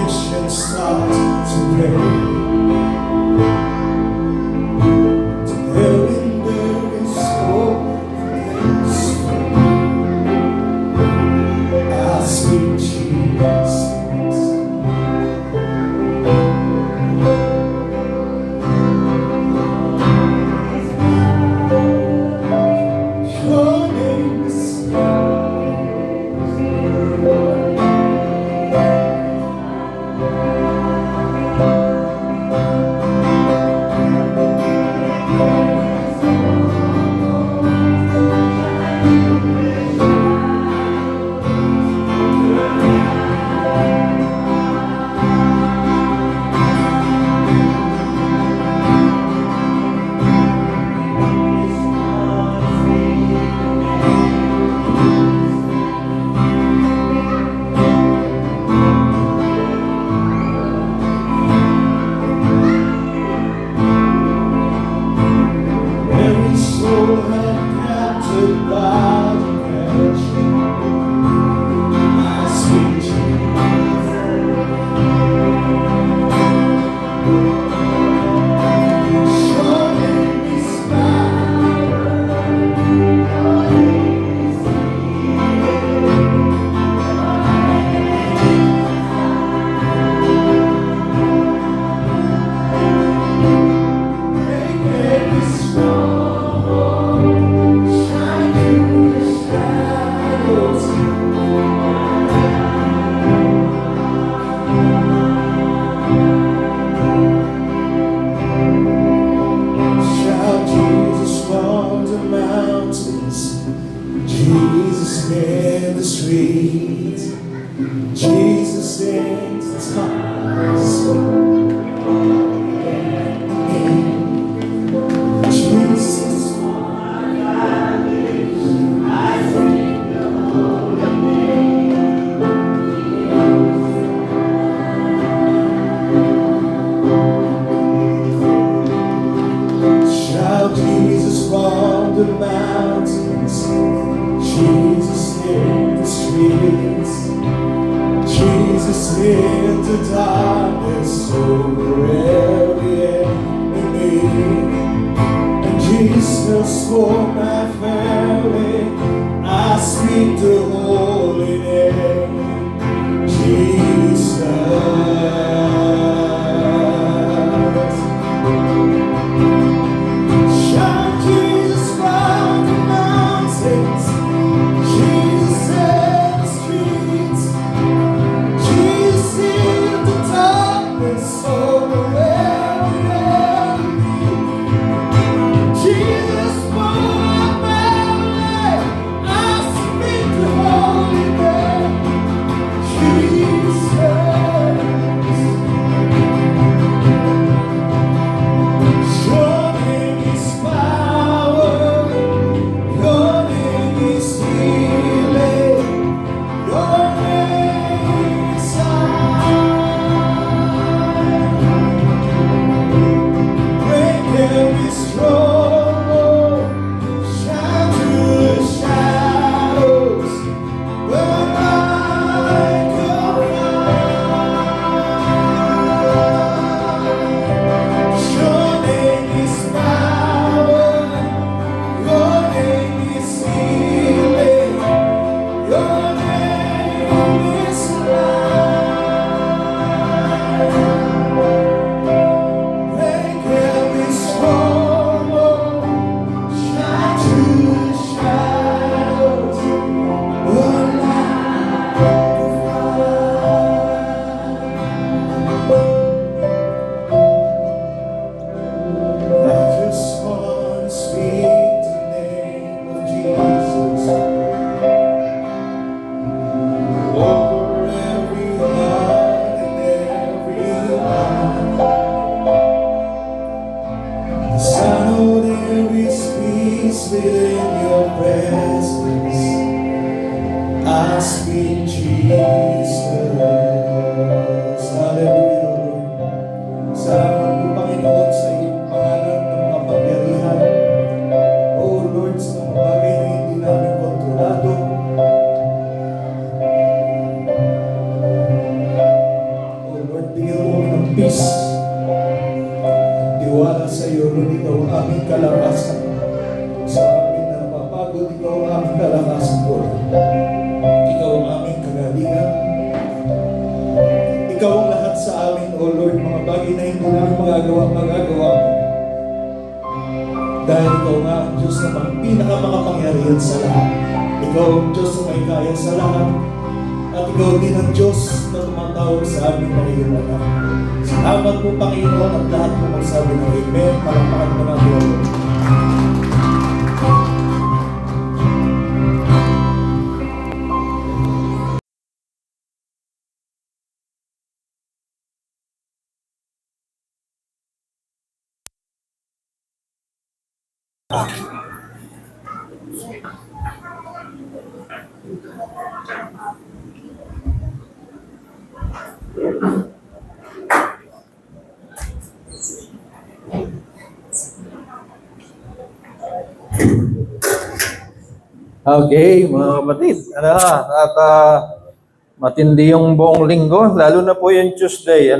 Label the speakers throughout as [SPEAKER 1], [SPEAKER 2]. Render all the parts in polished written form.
[SPEAKER 1] addictions start to break. Knowing there is hope and place, I speak Jesus. Your name is Jesus in the streets, Jesus in the tops, Jesus on my lips, I sing the holy name. Shout Jesus from the mountains, Jesus in the streets, Jesus in the darkness over every enemy, and Jesus for my family. I speak the holy name, Jesus. Shout Jesus from the mountains, Jesus in the streets, Jesus in the darkness over every enemy, Jesus for my manipis. Tiwala sa iyo, Lord, ikaw ang aming kalakasan. Sa amin na napapagod, ikaw ang aming kalakasan, Lord. Ikaw ang aming kagalingan. Ikaw ang lahat sa amin, O Lord, mga bagay na hindi namin magagawa mo. Dahil ikaw nga ang Diyos na pinakamakapangyarihan sa lahat. Ikaw ang Diyos na may kaya sa lahat. At ikaw din ang Diyos na tumatawag sa amin na iyong anak. Salamat po, Panginoon, at lahat po magsabi ng Amen. Palakpakan mo natin, O Lord.
[SPEAKER 2] Okay, mga kapatid. Matindi yung buong linggo, lalo na po yung Tuesday,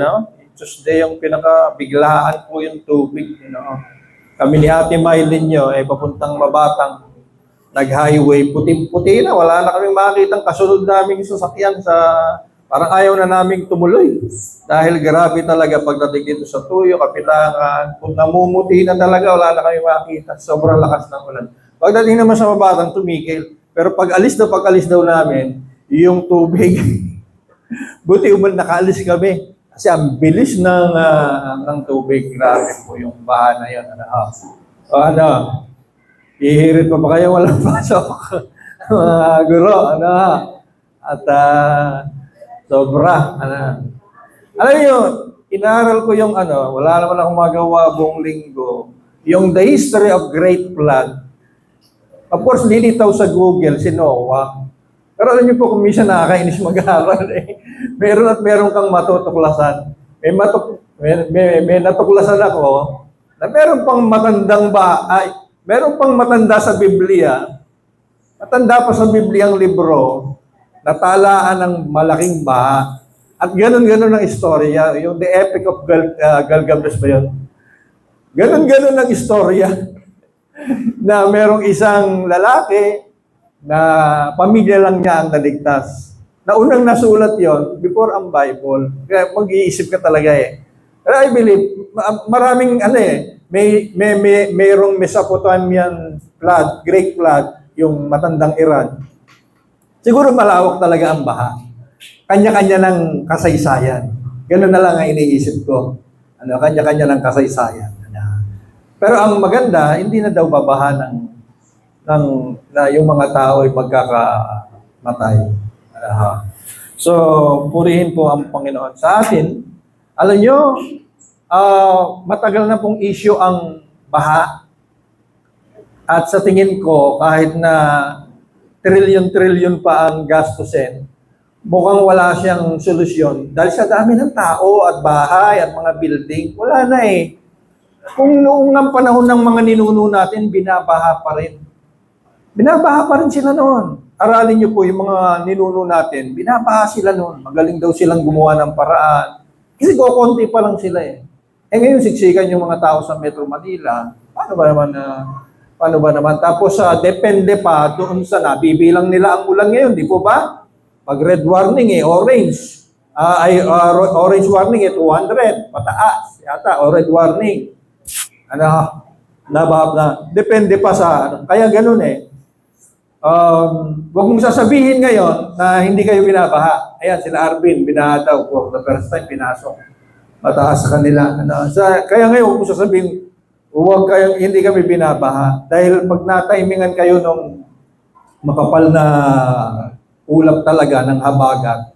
[SPEAKER 2] Tuesday yung pinakabiglaan po yung tubig, Kami ni Ate Mylene nyo, papuntang Mabatang, nag-highway, puti-puti na, wala na kaming makitang kasunod naming sasakyan parang ayaw na naming tumuloy. Dahil grabe talaga pagdating dito sa Tuyo, Kapitangan, kung namumuti na talaga, wala na kaming makita, sobrang lakas ng ulan. Pagdating naman sa Mabatang, tumigil. Pero pag-alis daw namin, yung tubig, buti nakaalis kami. Kasi ang bilis ng tubig. Grabe po yung baha na yun. Ihirit pa ba kayo? Walang pasok. Guro, At sobra, Alam niyo, inaral ko yung wala naman akong magawa buong linggo. Yung The History of Great Flood. Of course, lilitaw sa Google si Noah. Pero alam niyo po, kung minsan nakakainis mag-aaral, meron kang matutuklasan. May natuklasan ako na meron pang matanda sa Biblia, matanda pa sa Biblia ang libro, natalaan ng malaking baha. At ganun-ganun ang istorya. Yung The Epic of Gilgamesh ba yun? Ganun-ganun ang istorya. Na merong isang lalaki na pamilya lang niya ang naligtas. Na unang nasulat yon before ang Bible. Kaya mag-iisip ka talaga Pero I believe, maraming mayroong Mesopotamian flood, Great Flood, yung matandang Iran. Siguro malawak talaga ang baha. Kanya-kanya ng kasaysayan. Ganun na lang ang iniisip ko. Kanya-kanya ng kasaysayan. Pero ang maganda, hindi na daw babaha na yung mga tao ay magkakamatay. So, purihin po ang Panginoon sa atin. Alam nyo, matagal na pong issue ang baha. At sa tingin ko, kahit na trilyon-trilyon pa ang gastusin, mukhang wala siyang solusyon. Dahil sa dami ng tao at bahay at mga building, wala na Kung noong ang panahon ng mga ninuno natin, binabaha pa rin. Binabaha pa rin sila noon. Aralin niyo po yung mga ninuno natin, binabaha sila noon. Magaling daw silang gumawa ng paraan. Kasi kukunti pa lang sila ngayon siksikan yung mga tao sa Metro Manila. Paano ba naman? Tapos depende pa doon sa nabibilang nila ang ulan ngayon, di po ba? Pag red warning orange. Orange warning 200, pataas yata, o red warning. Depende pa sa Kaya ganun huwag mong sasabihin ngayon na hindi kayo binabaha. Ayan, sila Arvin, binaha daw for the first time, pinasok. Mataas sa kanila. Kaya ngayon, huwag mong sasabihin, hindi kami binabaha. Dahil pag natimingan kayo nung makapal na ulap talaga ng habagat,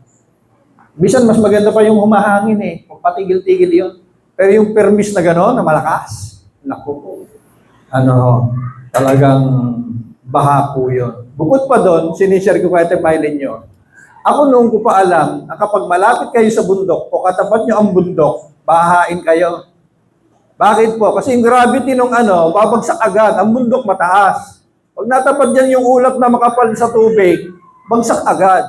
[SPEAKER 2] bisan mas maganda pa yung humahangin patigil-tigil yun. Pero yung permis na gano'n, na malakas, naku, talagang baha po yun. Bukod pa doon, sinishare ko kay Ate Mylene nyo, ako noong ko pa alam na kapag malapit kayo sa bundok o katapat nyo ang bundok, bahain kayo. Bakit po? Kasi yung gravity nung babagsak agad, ang bundok mataas. Pag natapat dyan yung ulap na makapal sa tubig, bagsak agad.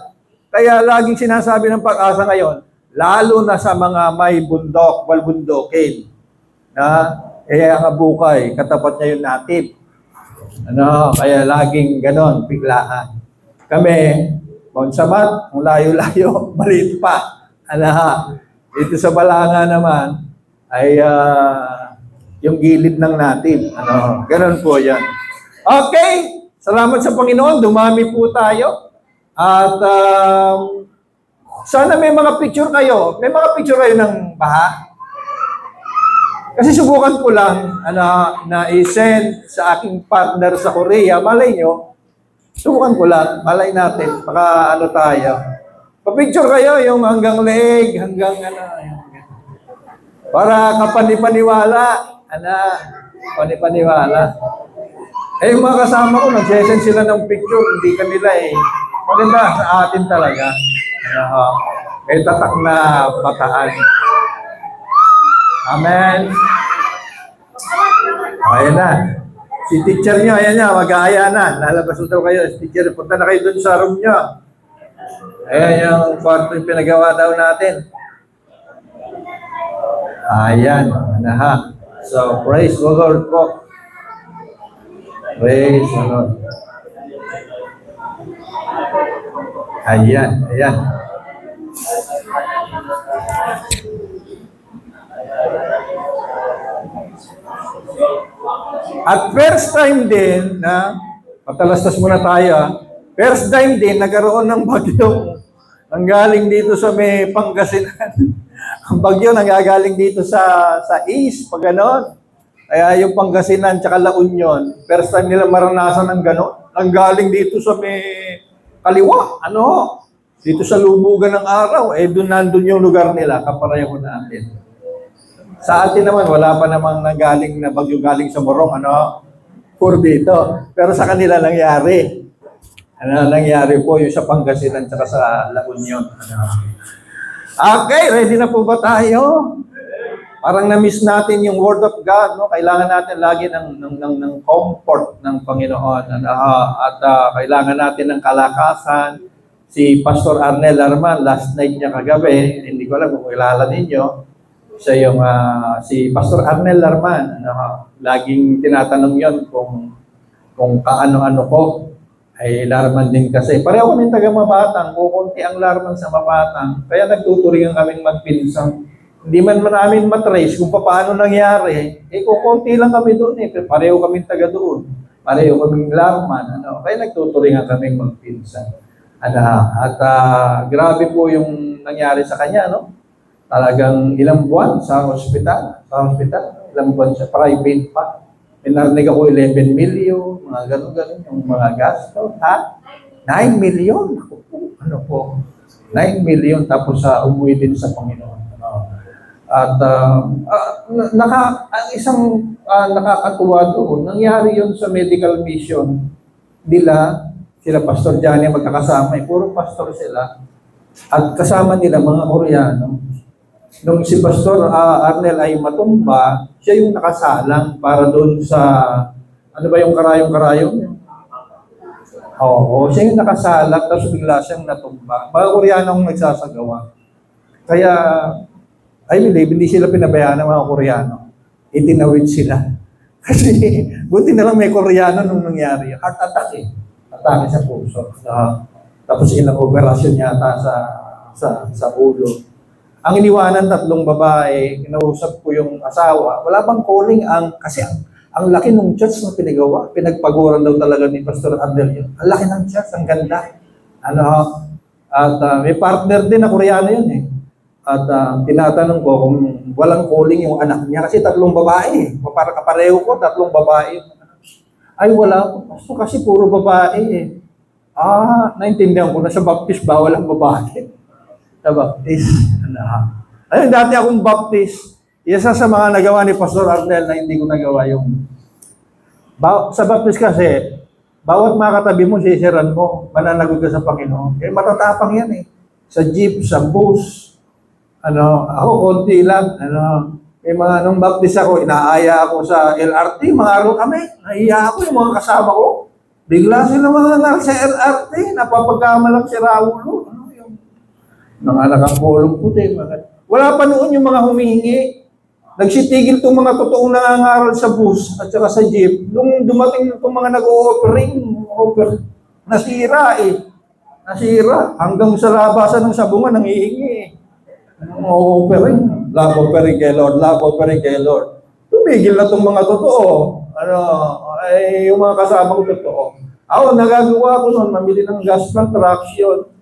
[SPEAKER 2] Kaya laging sinasabi ng Pag-asa ngayon, lalo na sa mga may bundok, balbundokin. Ang abukay, katapat niya yung native. Kaya laging ganon, biglaan. Kami, Mount Samat, ang layo-layo, maliit pa. Dito sa Balanga naman, ay yung gilid ng native. Ganon po yan. Okay, salamat sa Panginoon, dumami po tayo. At sana may mga picture kayo. May mga picture kayo ng baha? Kasi subukan ko lang na i-send sa aking partner sa Korea. Malay nyo, subukan ko lang. Malay natin. Baka tayo. Pa-picture kayo yung hanggang leeg, hanggang para kapanipaniwala. Panipaniwala. Yung mga kasama ko, nag-send sila ng picture. Hindi kanila maganda sa atin talaga. May tatak na bataan. Amen. Ayan na. Si teacher nyo, ayan na, mag-aaya na. Lalabas na daw kayo. Si teacher, punta na kayo dun sa room nyo. Ayan yung kwarto yung pinagawa daw natin. Ayan. So, praise the Lord po. Praise the Lord. Ayan. At first time din patalastas muna tayo. First time din nagkaroon ng bagyo. Ang galing dito sa may Pangasinan. Ang bagyo nanggagaling dito sa east, pag ganon. Kaya yung Pangasinan tsaka La Union, first time nila maranasan ng ganon. Ang galing dito sa may kaliwa, dito sa lubugan ng araw, nandun yung lugar nila, kapareho natin. Sa atin naman, wala pa namang nanggaling na bagyo galing sa Morong, for dito. Pero sa kanila nangyari. Nangyari po yung sa Pangasinan at sa La Union. Okay, ready na po ba tayo? Parang na-miss natin yung Word of God, Kailangan natin lagi ng comfort ng Panginoon. At kailangan natin ng kalakasan. Si Pastor Arnel Arman, last night niya kagabi, hindi ko alam kung kilala ninyo, siya yung si Pastor Arnel Larman, laging tinatanong yon kung kaano-ano ko, ay Larman din kasi. Pareho kami taga Mabatang, kukunti ang Larman sa Mabatang, kaya nagtuturingan kaming magpinsang. Hindi man namin matrace kung paano nangyari, kukunti lang kami doon pareho kaming taga doon, pareho kaming Larman, kaya nagtuturingan kaming magpinsang. At grabe po yung nangyari sa kanya, Talagang ilang buwan sa ospital, ilang buwan sa private pa. Narinig ako 11 million, mga ganun-ganun, yung mga gasto. 9 million? Ano po? 9 million tapos umuwi din sa Panginoon. At isang nakakatuwa doon, nangyari yun sa medical mission nila, sila Pastor Johnny magkakasama, puro pastor sila. At kasama nila mga Koreano. Nung si Pastor Arnel ay matumba, siya yung nakasalang para doon sa, yung karayong-karayong? Oo, siya yung nakasalang, tapos bigla siyang natumba. Mga Koreanong nagsasagawa. Kaya, I believe, hindi sila pinabayaan ng mga Koreano. Itinawid sila. Kasi, buti na lang may Koreano nung nangyari. Heart attack Atake sa puso. Tapos ilang operasyon yata sa ulo. Ang iniwanan 3 babae, kinausap ko yung asawa, wala bang calling kasi ang laki ng church na pinagawa, pinagpaguran daw talaga ni Pastor Arnel yun. Ang laki ng church, ang ganda. At may partner din na Koreano yun At tinatanong ko kung walang calling yung anak niya, kasi 3 babae. Para kapareho ko, 3 babae. Ay wala, Pastor, kasi puro babae naintindihan ko na sa baptist bawal ang babae. Sa baptist. Ayun, dati akong baptist. Isa sa mga nagawa ni Pastor Arnel na hindi ko nagawa yung... Sa baptist kasi, bawat makatabi mo, sisiran mo, mananagot ka sa Panginoon. Matatapang yan Sa jeep, sa bus. Ako, konti lang. May mga nung baptist ako, inaaya ako sa LRT, mga araw kami. Naiya ako, yung mga kasama ko. Bigla sila mga sa LRT, napapagkamalang si Raulo. Nanganak ang kulong puti. Wala pa noon yung mga humihingi. Nagsitigil itong mga totoong nangangaral sa bus at saka sa jeep. Nung dumating itong mga nag-o-offering, nasira eh. Nasira. Hanggang sa labasan ng sabungan, nangihingi eh. Offering. Love offering kay Lord. Love offering kay Lord. Tumigil na itong mga totoo. Ay, yung mga kasama ko totoo. Ako, nagagawa ko noon, mamili ng gospel traction.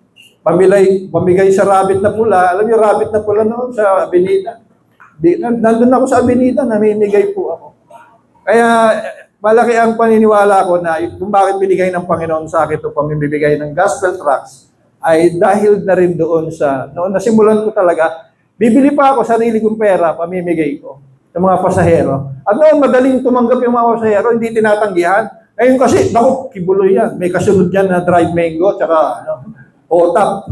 [SPEAKER 2] Pamigay sa rabbit na pula. Alam niyo, rabbit na pula noon sa Avenida. Nandun ako sa Avenida, namimigay po ako. Kaya, malaki ang paniniwala ko na kung bakit binigay ng Panginoon sa akin ito pamimigay ng gospel tracts ay dahil na rin doon sa, noon nasimulan ko talaga, bibili pa ako sarili kong pera, pamimigay ko sa mga pasahero. At noon, madaling tumanggap yung mga pasahero, hindi tinatanggihan. Ngayon kasi, naku, kibuloy yan. May kasunod yan na dried mango, tsaka, otap.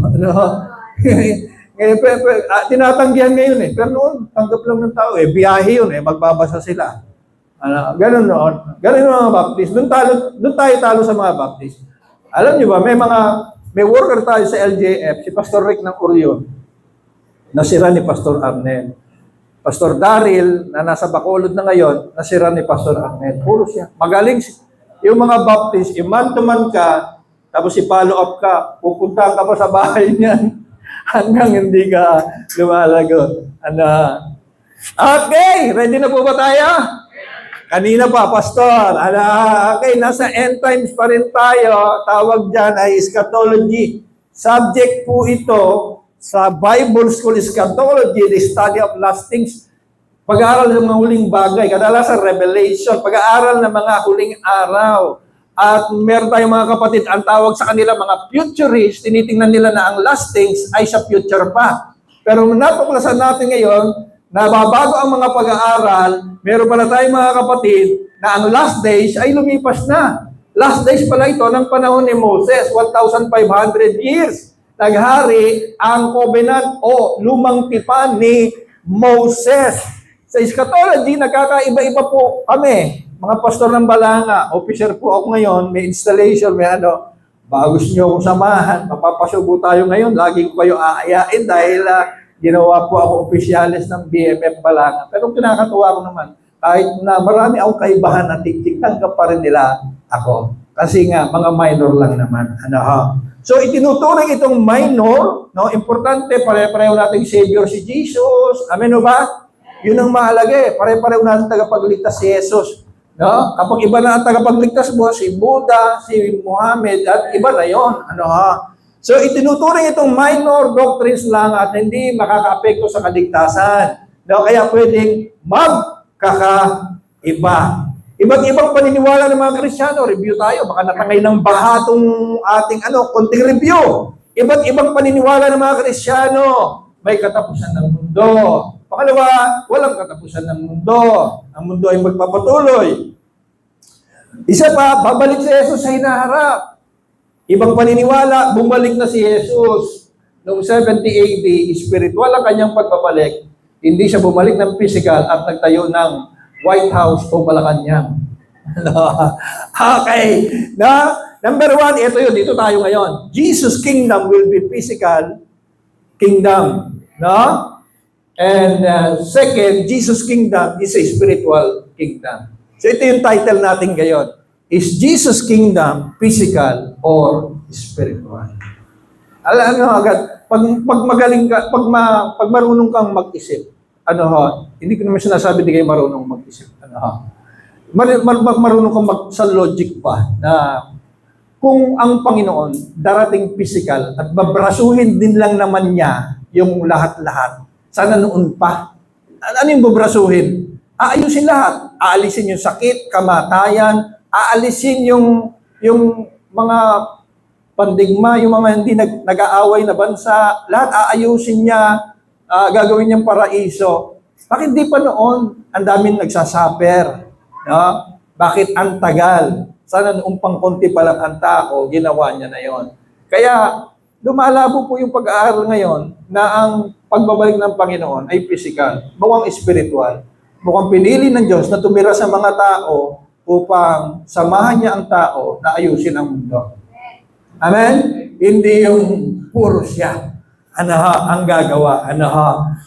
[SPEAKER 2] Tinatanggihan ngayon eh. Pero noon, tanggap lang ng tao eh. Biyahe yun eh. Magbabasa sila. Ganun noon. Ganun yung mga Baptist. Doon tayo talo sa mga Baptist. Alam niyo ba, may worker tayo sa LJF, si Pastor Rick ng Orion. Nasira ni Pastor Arnel. Pastor Daryl, na nasa Bacolod na ngayon, nasira ni Pastor Arnel. Puro siya. Magaling yung mga Baptist, man to man ka, tapos i-follow up ka, pupunta ka pa sa bahay niyan hanggang hindi ka lumalagot. Okay, ready na po ba tayo? Kanina pa, Pastor. Okay, nasa end times pa rin tayo. Tawag dyan ay eschatology. Subject po ito sa Bible School Eschatology, the study of last things. Pag-aaral ng mga huling bagay, kadalasan Revelation, pag-aaral ng mga huling araw. At meron tayong mga kapatid, ang tawag sa kanila mga futurists, tinitingnan nila na ang last things ay sa future pa. Pero natuklasan natin ngayon, nababago ang mga pag-aaral, meron pala tayong mga kapatid na ang last days ay lumipas na. Last days pala ito ng panahon ni Moses, 1,500 years. Naghari ang covenant o lumang tipan ni Moses. Sa eschatology, nagkakaiba-iba po kami. Mga pastor ng Balanga, officer po ako ngayon, may installation, may bago nyo akong samahan, mapapasubo tayo ngayon, lagi ko kayo aayain dahil ginawa po ako opisyalis ng BFF Balanga. Pero kinakatuwa ko naman, kahit na marami akong kaibahan na tiktik, tanggap pa rin nila ako. Kasi nga, mga minor lang naman. So, itinuturing itong minor, importante, pare-pareho nating Savior si Jesus. Amen o ba? Yun ang mahalaga eh. Pare-pareho natin tagapagligtas si Jesus. Kapag iba na ang tagapagligtas mo, si Buddha, si Muhammad, at iba na yun. So, itinuturing itong minor doctrines lang at hindi makaka-apekto sa kaligtasan. Kaya pwedeng magkakaiba. Iba't ibang paniniwala ng mga Kristiyano, review tayo, baka natangay ng bahatong ating konting review. Iba't ibang paniniwala ng mga Kristiyano, may katapusan ng mundo. Pangalawa, walang katapusan ng mundo. Ang mundo ay magpapatuloy. Isa pa, babalik si Jesus sa hinaharap. Ibang paniniwala, bumalik na si Jesus. Noong 70 AD, spiritual ang kanyang pagbabalik. Hindi siya bumalik ng physical at nagtayo ng White House o Malacanang. Okay. Number one, ito yun. Dito tayo ngayon. Jesus' kingdom will be physical kingdom. And second, Jesus' kingdom is a spiritual kingdom. So ito yung title natin ngayon. Is Jesus' kingdom physical or spiritual? Alam mo agad, pag magaling ka, pag marunong kang mag-isip, hindi ko naman sinasabi di kayo marunong mag-isip. Marunong kang sa logic pa na kung ang Panginoon darating physical at babrasuhin din lang naman niya yung lahat-lahat, sana noon pa. Ano yung babrasuhin? Aayusin lahat. Aalisin yung sakit, kamatayan, aalisin yung mga pandigma, yung mga hindi nag-aaway na bansa, lahat aayusin niya, gagawin niyang paraiso. Bakit di pa noon ang daming nagsasuffer? Bakit ang tagal? Sana noong pangkunti pa lang ang tao, ginawa niya na yon. Kaya lumalabo po yung pag-aaral ngayon na ang pagbabalik ng Panginoon ay physical, mukhang spiritual. Mukhang pinili ng Diyos na tumira sa mga tao upang samahan niya ang tao na ayusin ang mundo. Amen? Hindi yung puro siya. ang gagawa.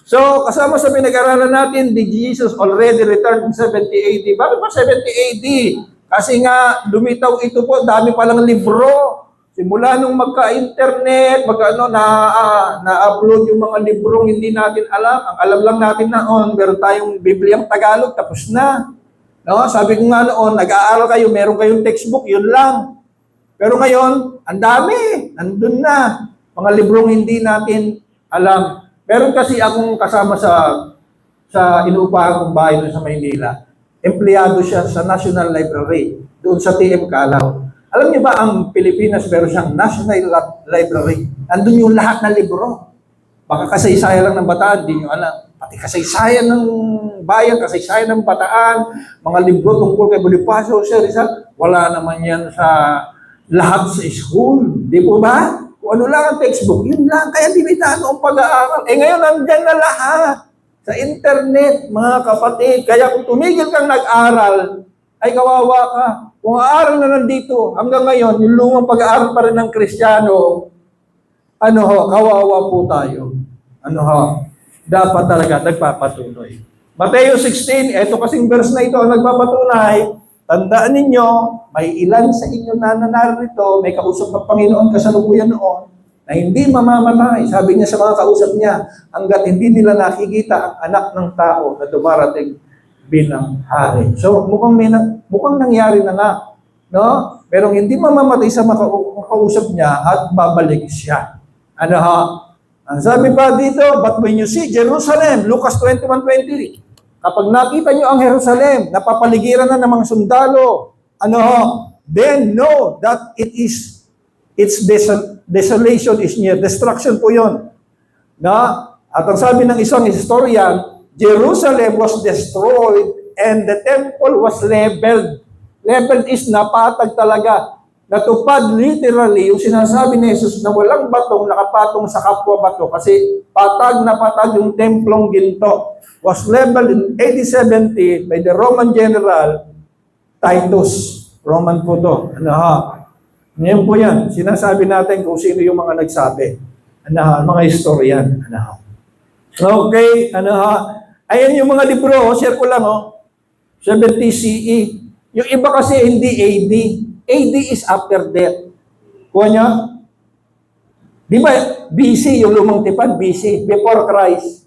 [SPEAKER 2] So, kasama sa pinag-aralan natin, did Jesus already returned in 70 AD? Bakit ba 70 AD? Kasi nga, lumitaw ito po, dami palang libro. Simula nung magka-internet, na-upload yung mga librong hindi natin alam. Ang alam lang natin noon, meron tayong Bibliang Tagalog, tapos na. No? Sabi ko nga noon, nag-aaral kayo, meron kayong textbook, yun lang. Pero ngayon, ang dami, nandun na. Mga librong hindi natin alam. Meron kasi akong kasama sa inuupahan kong bahay doon sa Maynila. Empleyado siya sa National Library, doon sa TM Calao. Alam niyo ba, ang Pilipinas meron siyang National Library. Nandun yung lahat ng libro. Baka kasaysayan lang ng Bataan, hindi nyo alam. Pati kasaysayan ng bayan, kasaysayan ng Bataan, mga libro tungkol kay Bonifacio, Sir Rizal, wala naman yan sa lahat sa school. Di po ba? Kung ano lang ang textbook, yun lang. Kaya limitado ang pag-aaral. Ngayon, nandyan na lahat. Sa internet, mga kapatid. Kaya kung tumigil kang nag-aral, ay kawawa ka. Kung aaral na nandito, hanggang ngayon, yung lumang pag-aaral pa rin ng Kristiyano, kawawa po tayo. Dapat talaga nagpapatuloy. Mateo 16, eto kasing verse na ito ang nagpapatunay. Tandaan ninyo, may ilan sa inyo na narito, may kausap ng Panginoon kasalukuyan noon, na hindi mamamatay. Sabi niya sa mga kausap niya, hanggat hindi nila nakikita ang anak ng tao na dumarating bilang hari. So, mukhang nangyari na nga. No? Pero hindi mamamatay sa mga kausap niya at babalik siya. Ang sabi pa dito, but when you see Jerusalem, Lucas 21:20, kapag nakita nyo ang Jerusalem, napapaligiran na ng mga sundalo, then know that its desolation is near. Destruction po yun. At ang sabi ng isang historian, Jerusalem was destroyed and the temple was leveled. Leveled is napatag talaga. Natupad literally yung sinasabi ni Jesus na walang batong nakapatong sa kapwa bato kasi patag na patag yung templong ginto. Was leveled in AD 70 by the Roman general Titus. Roman po to. Ngayon po yan. Sinasabi natin kung sino yung mga nagsabi. Mga historian. Okay. Ayan yung mga libro. Share ko lang. 70 CE. Yung iba kasi hindi AD. AD is after death. Kuha nyo? Di ba BC, yung lumang tipan, BC, before Christ.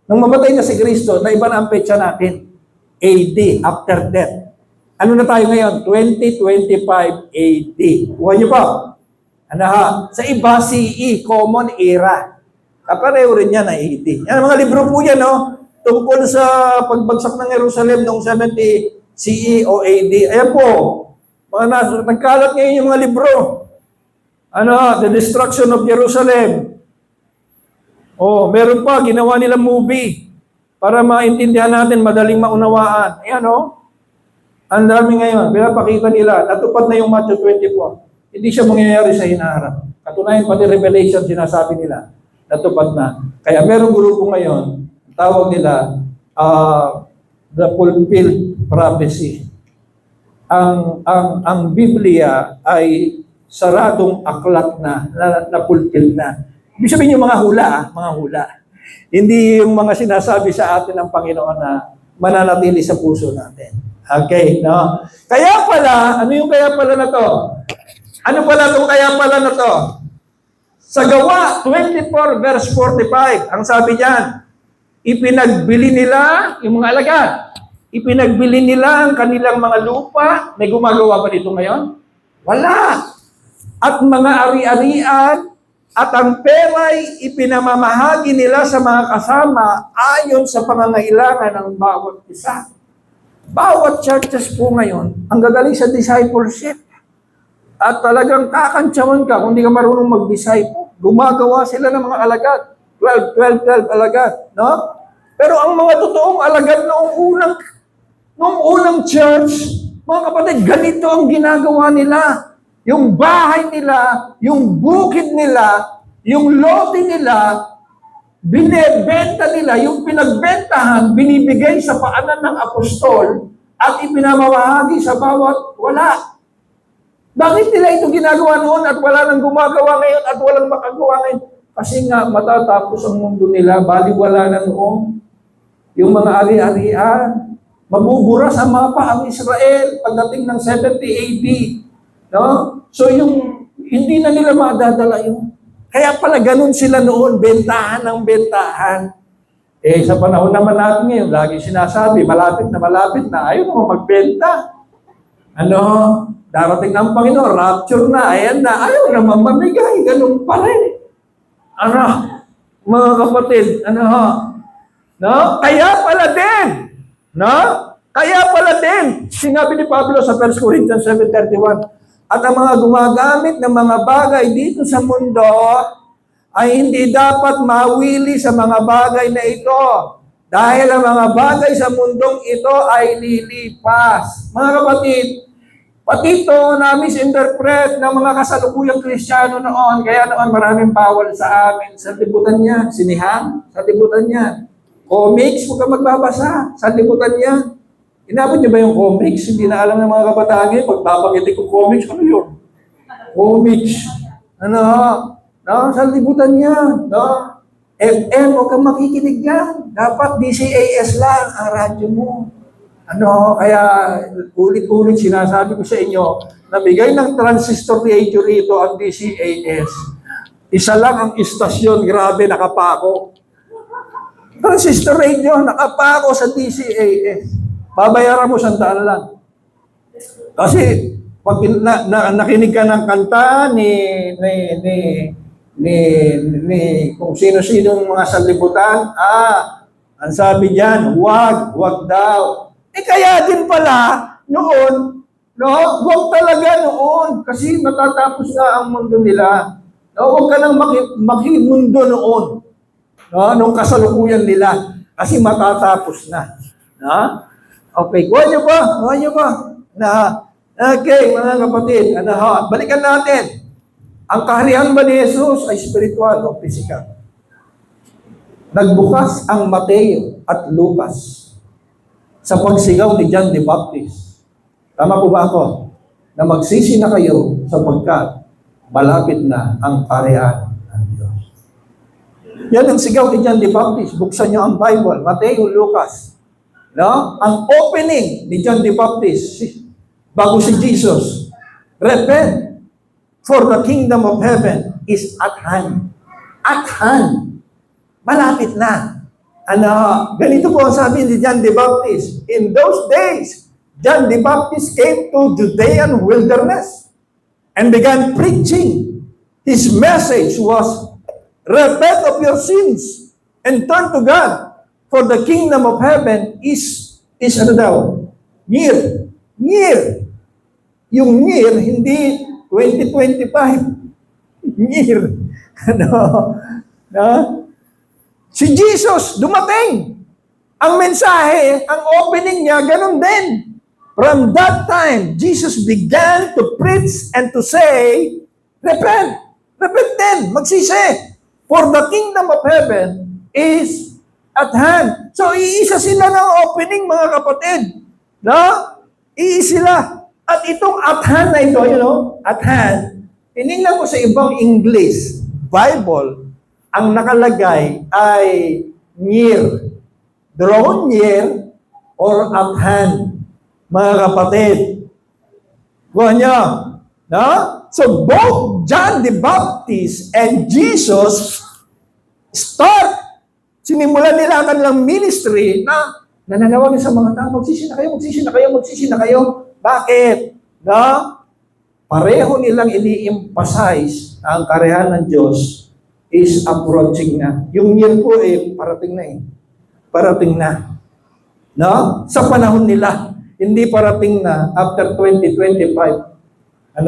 [SPEAKER 2] Nung mamatay na si Kristo, na iba na ang petsa natin. AD, after death. Ano na tayo ngayon? 2025 AD. Kuha nyo pa. Sa iba, CE, Common Era. Kapareho rin yan na AD. Yan, mga libro po yan, tungkol sa pagbagsak ng Jerusalem noong 70 CE o AD. Ayan po. Nagkalat ngayon yung mga libro. The Destruction of Jerusalem. Meron pa, ginawa nilang movie para maintindihan natin, madaling maunawaan. Ayan, ang dami ngayon. Pinapakita nila, natupad na yung Matthew 24. Hindi siya mangyayari sa hinaharap. Katunayan pati Revelation, sinasabi nila, natupad na. Kaya merong grupo ngayon, tawag nila, the fulfilled prophecy. Ang Biblia ay saradong aklat na fulfill na. Ibig sabihin yung mga hula. Hindi yung mga sinasabi sa atin ng Panginoon na mananatili sa puso natin. Okay, no? Kaya pala, ano yung kaya pala na to? Ano pala itong kaya pala na to? Sa Gawa 24 verse 45, ang sabi diyan, ipinagbili nila yung mga alagad. Ipinagbili nila ang kanilang mga lupa. May gumagawa ba dito ngayon? Wala. At mga ari-arian at ang pera'y ipinamamahagi nila sa mga kasama ayon sa pangangailangan ng bawat isa. Bawat churches po ngayon, ang gagaling sa discipleship. At talagang kakantsawan ka kung di ka marunong mag-disciple. Gumagawa sila ng mga alagad. 12 alagad. No? Pero ang mga totoong alagad noong unang church, mga kapatid, ganito ang ginagawa nila. Yung bahay nila, yung bukid nila, yung lote nila, binebenta nila, yung pinagbentahan, binibigay sa paanan ng apostol at ipinamamahagi sa bawat wala. Bakit nila ito ginagawa noon at wala nang gumagawa ngayon at walang makagawa ngayon? Kasi nga, matatapos ang mundo nila, baliwala na noon. Yung mga ari-arian, mabubura sa mapa ang Israel pagdating ng 70 AD. No? So yung hindi na nila madadala yun. Kaya pala ganun sila noon, bentahan ng bentahan. Eh sa panahon naman natin ngayon, lagi sinasabi, malapit na, ayaw naman magbenta. Ano, darating ng Panginoon, rapture na, ayan na, ayaw naman mamigay, ganun pa rin. Ano, mga kapatid, ano, no? Kaya pala din, no? Kaya pala din, sinabi ni Pablo sa 1 Corinthians 7:31, at ang mga gumagamit ng mga bagay dito sa mundo ay hindi dapat mawili sa mga bagay na ito. Dahil ang mga bagay sa mundong ito ay lilipas. Mga kapatid, pati ito na misinterpret ng mga kasalukuyang Kristiyano noon, kaya noon maraming bawal sa amin. Sa libutan niya, sinihan, sa libutan niya. Comics, huwag ka magbabasa, sa libutan niya. Inabot niyo ba yung comics? Hindi na alam ng mga kabataan ngayon, pag babangiti ko comics, ano yun? Comics. Ano? No, sa libutan niya. No? FM, huwag kang makikinig yan. Dapat DCAS lang ang radyo mo. Ano, kaya ulit-ulit sinasabi ko sa inyo, nabigay ng transistor radio rito ang DCAS. Isa lang ang istasyon, grabe, nakapako. Transistor radio, nakapako sa DCAS. Babayaran mo $100 lang. Kasi pag nakinig ka ng kanta ni kung sino-sino mga sanlibutan, ang sabi diyan, wag daw. Eh kaya din pala noon, no, wag talaga noon kasi matatapos na ang mundo nila. No, wag ka nang makimundo noon. No, nung kasalukuyan nila kasi matatapos na. No? Okay, kuha niyo ba? Okay, mga kapatid, balikan natin. Ang kaharian ba ni Jesus ay spiritual o physical? Nagbukas ang Mateo at Lucas sa pagsigaw ni John the Baptist. Tama po ba ako? Na magsisi na kayo sapagkat malapit na ang kaharian ng Diyos. Yan ang sigaw ni John the Baptist. Buksan niyo ang Bible, Mateo, Lucas. No? Ang opening ni John the Baptist bago si Jesus, repent, for the kingdom of heaven is at hand. At hand. Malapit na. Ganito po ang sabi ni John the Baptist. In those days, John the Baptist came to Judean wilderness and began preaching. His message was, repent of your sins and turn to God. For the kingdom of heaven is ano daw? Near. Near. Yung near, hindi 2025. Near. No? Si Jesus, dumating. Ang mensahe, ang opening niya, ganun din. From that time, Jesus began to preach and to say, repent. Repent din. Magsisi. For the kingdom of heaven is at hand. So, iisa sila ng opening, mga kapatid. No? Iisa sila. At itong at hand na ito, at hand, tinignan ko sa ibang English, Bible, ang nakalagay ay near. Draw near or at hand. Mga kapatid. Kuha niyo. No? So, both John the Baptist and Jesus sinimulan nila ang kanilang ministry na nananawagin sa mga tao, magsisi na kayo. Bakit? No? Pareho nilang ini-emphasize na ang kaharian ng Diyos is approaching na. Yung year po parating na Parating na. No? Sa panahon nila. Hindi parating na after 2025.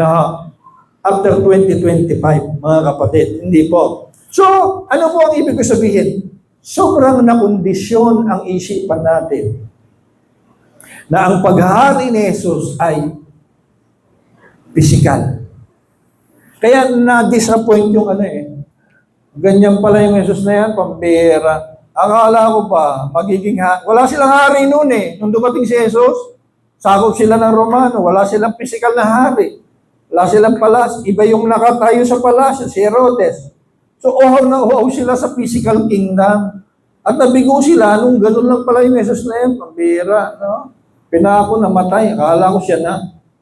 [SPEAKER 2] After 2025, mga kapatid. Hindi po. So, ano po ang ibig ko sabihin? Sobrang nakondisyon ang isipan natin na ang paghahari ni Jesus ay physical. Kaya na-disappoint yung ganyan pala yung Jesus na yan, pambira. Akala ko pa, magiging wala silang hari noon nung dumating si Jesus, sakop sila ng Romano, wala silang physical na hari. Wala silang palas, iba yung nakatayo sa palasyo, si Herodes. So, uhaw na uhaw sila sa physical kingdom. At nabigo sila nung ganun lang pala yung message na yun. Pambira, no? Pinako, namatay. Akala ko siya na.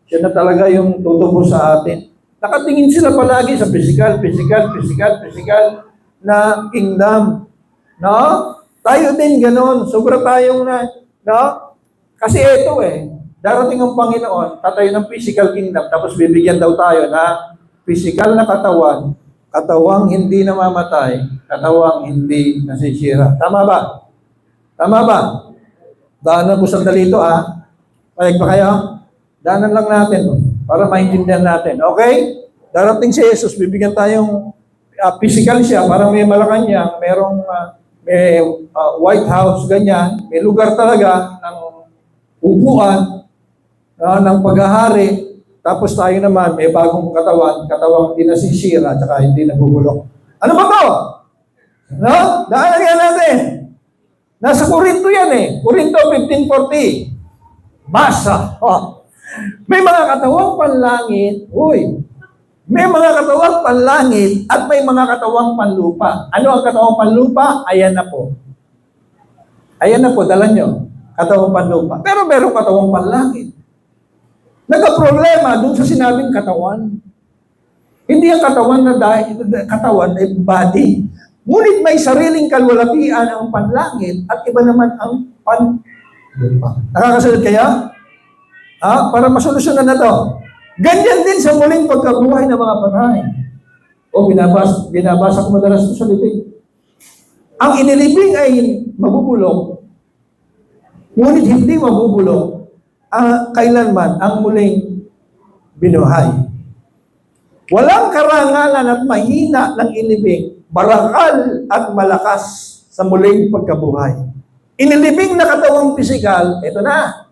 [SPEAKER 2] Siya na talaga yung tutubo sa atin. Nakatingin sila palagi sa physical na kingdom. No? Tayo din ganun. Sobra tayong no? Kasi ito darating ang Panginoon, tatayo ng physical kingdom, tapos bibigyan daw tayo na physical na katawan, katawang hindi namamatay, katawang hindi nasisira. Tama ba? Tama ba? Daanan ko sandali ito, Payag pa kayo? Daanan lang natin para maintindihan natin. Okay? Darating si Jesus, bibigyan tayong physical siya, parang may Malacanang, merong may White House, ganyan. May lugar talaga ng upuan, ng paghahari. Tapos tayo naman, may bagong katawang hindi nasisira, at saka hindi nabubulok. Ano ba to? No? Daanan nga natin. Nasa Korinto yan Korinto 15:40. Basa. May mga katawang panlangit. May mga katawang panlangit at may mga katawang panlupa. Ano ang katawang panlupa? Ayan na po. Ayan na po, dala nyo. Katawang panlupa. Pero meron katawang panlangit. Nagka-problema dun sa sinabing katawan. Hindi ang katawan na katawan ay body. Ngunit may sariling kalwalatian ang panlangit at iba naman ang panlupa. Nakakasunod kaya? Para masolusyonan na to. Ganyan din sa muling pagkabuhay ng mga patay. Binabasa ko madalas ito sa libing. Ang inilibing ay mabubulok, ngunit hindi mabubulok kailanman ang muling binuhay. Walang karangalan at mahina ng inilibing, barakal at malakas sa muling pagkabuhay. Inilibing na katawang pisikal, ito na,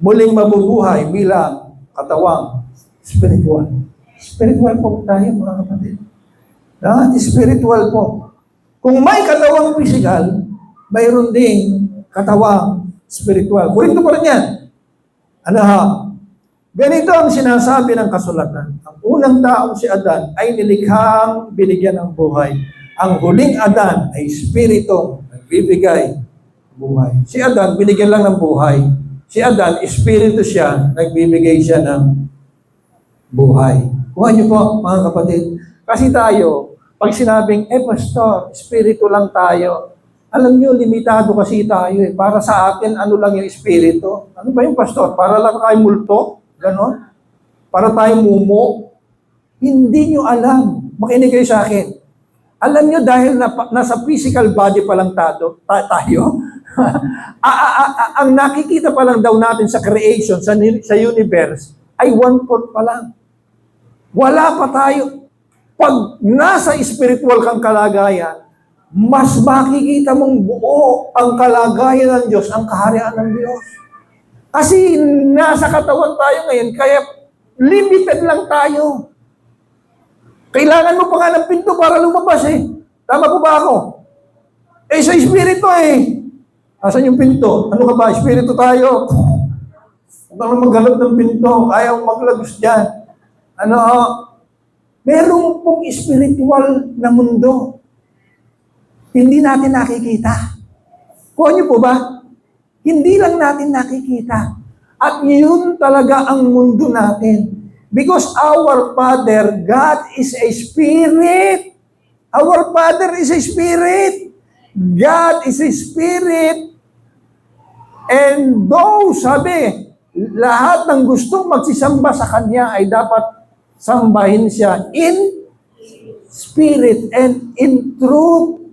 [SPEAKER 2] muling mabubuhay bilang katawang spiritual. Spiritual po tayo, mga kapatid. Spiritual po. Kung may katawang physical, mayroon ding katawang spiritual. Kurinto pa rin yan. Ganito ang sinasabi ng kasulatan. Ang unang tao si Adan ay nilikhang binigyan ng buhay. Ang huling Adan ay spiritong nagbibigay buhay. Si Adan, binigyan lang ng buhay. Si Adan, espiritu siya, nagbibigay siya ng buhay. Kuha niyo po, mga kapatid. Kasi tayo, pag sinabing, pastor, espiritu lang tayo. Alam niyo, limitado kasi tayo Para sa akin, ano lang yung espiritu? Ano ba yung pastor? Para lang tayo multo? Ganon? Para tayo mumo? Hindi niyo alam. Makinig kayo sa akin. Alam niyo, dahil nasa physical body pa lang tayo, ang nakikita pa lang daw natin sa creation, sa universe, ay 1/4 pa lang. Wala pa tayo. Pag nasa spiritual kang kalagayan, mas makikita mong buo ang kalagayan ng Diyos, ang kaharian ng Diyos. Kasi nasa katawan tayo ngayon, kaya limited lang tayo. Kailangan mo pa nga ng pinto para lumabas Tama po ba ako? Sa espiritu Asan yung pinto? Ano ka ba? Espiritu tayo. Huwag naman maghanap ng pinto. Ayaw maglagos dyan. Merong pong spiritual na mundo. Hindi natin nakikita. Kuha niyo po ba? Hindi lang natin nakikita. At yun talaga ang mundo natin. Because our Father, God is a Spirit. Our Father is a Spirit. God is a Spirit. And though, sabi, lahat ng gustong magsisamba sa Kanya ay dapat sambahin siya in spirit and in truth.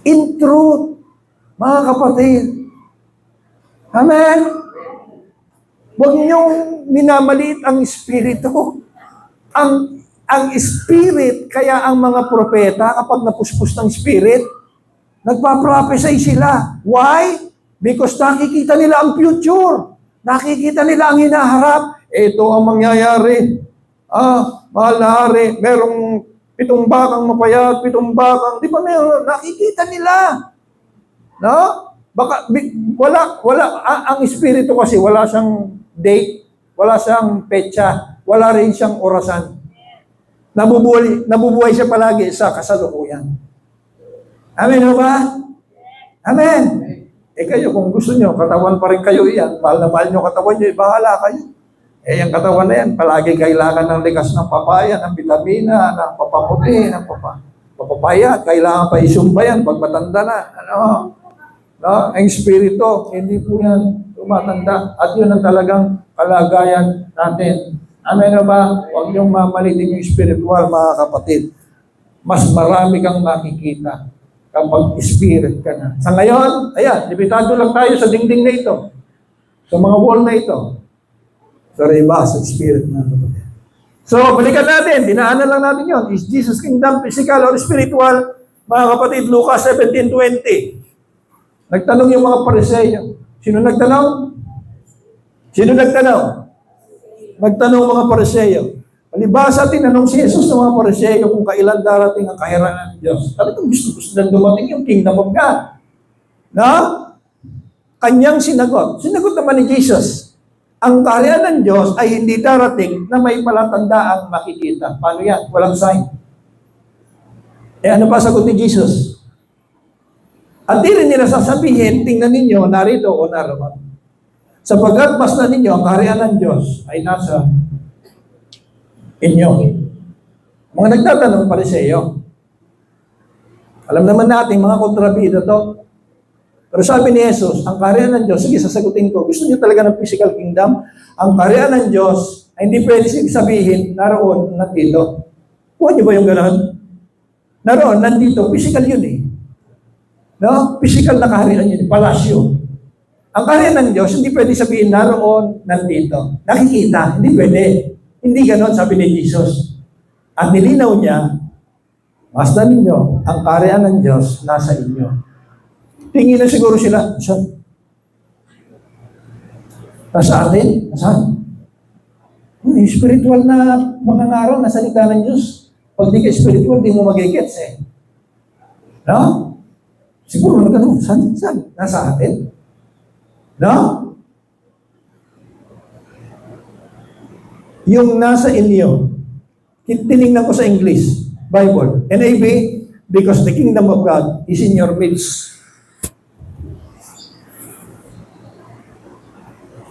[SPEAKER 2] In truth, mga kapatid. Amen? Huwag niyong minamaliit ang espiritu. Ang spirit, kaya ang mga propeta, kapag napuspos ng spirit, nagpa-prophesy sila. Why? Because nakikita nila ang future. Nakikita nila ang hinaharap. Ito ang mangyayari. Mahal na hari, merong 7 bakang mapayat, 7 bakang, di ba nakikita nila? No? Baka, wala, ang espiritu kasi wala siyang date, wala siyang petsa, wala rin siyang orasan. Nabubuhay siya palagi sa kasalukuyan. Amen ho ba? Amen. Kayo, kung gusto nyo, katawan pa rin kayo yan. Mahal na mahal nyo katawan nyo, bahala kayo. Yung katawan na yan, palagi kailangan ng likas ng papaya, ng vitamina, ng papamuti, ng papapaya. Kailangan pa isumba yan pag matanda na. Ang espiritu, hindi po yan tumatanda. At yun ang talagang kalagayan natin. Amen ba? Huwag niyong mamalitin yung spiritual, mga kapatid. Mas marami kang makikita kapag spirit ka na. Sa ngayon, ayan, limitado lang tayo sa dingding na ito. Sa mga wall na ito. Pero iba sa spirit na. So, balikan natin. Dinaanan lang natin yun. Is Jesus kingdom physical or spiritual? Mga kapatid, Lucas 17:20. Nagtanong yung mga Pariseyo. Sino nagtanong? Sino nagtanong? Nagtanong mga Pariseyo. Palibasa, tinanong si Jesus ng mga Pariseyo kung kailan darating ang kahiranan ng Diyos. Talagang gusto lang dumating yung kingdom of God. Na? Kanyang sinagot. Sinagot naman ni Jesus. Ang kaharian ng Diyos ay hindi darating na may palatandaan makikita. Paano yan? Walang sign. Ano pa sagot ni Jesus? At di rin nila sasabihin, tingnan ninyo, narito o naroon. Sapagkat mas na ninyo, ang kaharian ng Diyos ay nasa inyo. Mga nagtatanong Pariseyo. Alam naman natin, mga kontrabida to. Pero sabi ni Jesus, ang kaharian ng Diyos, sige, sasagutin ko, gusto niyo talaga ng physical kingdom? Ang kaharian ng Diyos ay hindi pwede sabihin, naroon, nandito. Kuha niyo ba yung gano'n? Naroon, nandito, physical yun eh. No? Physical na kaharian yun, palasyo. Ang kaharian ng Diyos, hindi pwede sabihin, naroon, nandito. Nakikita, hindi pwede. Hindi gano'n, sabi ni Jesus. At nilinaw niya, mas na ninyo, ang kaharian ng Diyos nasa inyo. Tingin na siguro sila, saan? Nasa atin? Saan? Spiritual na mga ngaraw na salita ng Diyos. Pag di ka spiritual, di mo magigets eh. No? Siguro na gano'n, saan? Saan? Nasa atin? No? Yung nasa inyo, tinignan ko sa English, Bible, NAB, because the kingdom of God is in your midst.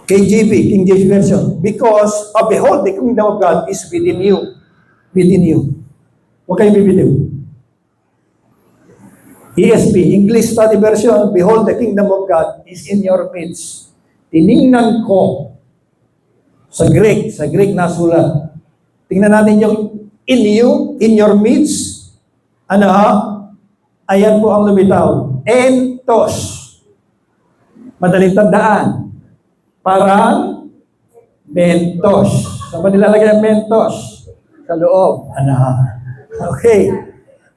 [SPEAKER 2] KJV, King James Version, because behold, the kingdom of God is within you. Within you. Huwag kayong bibitiw. ESV, English Study Version, behold, the kingdom of God is in your midst. Tiningnan ko sa Greek na sulat. Tingnan natin yung in you, in your midst. Ano ha? Ayan po ang lumitaw. Entos. Madaling tandaan. Parang mentos. Saan ba nilalagay ang mentos? Sa loob. Ano? Okay.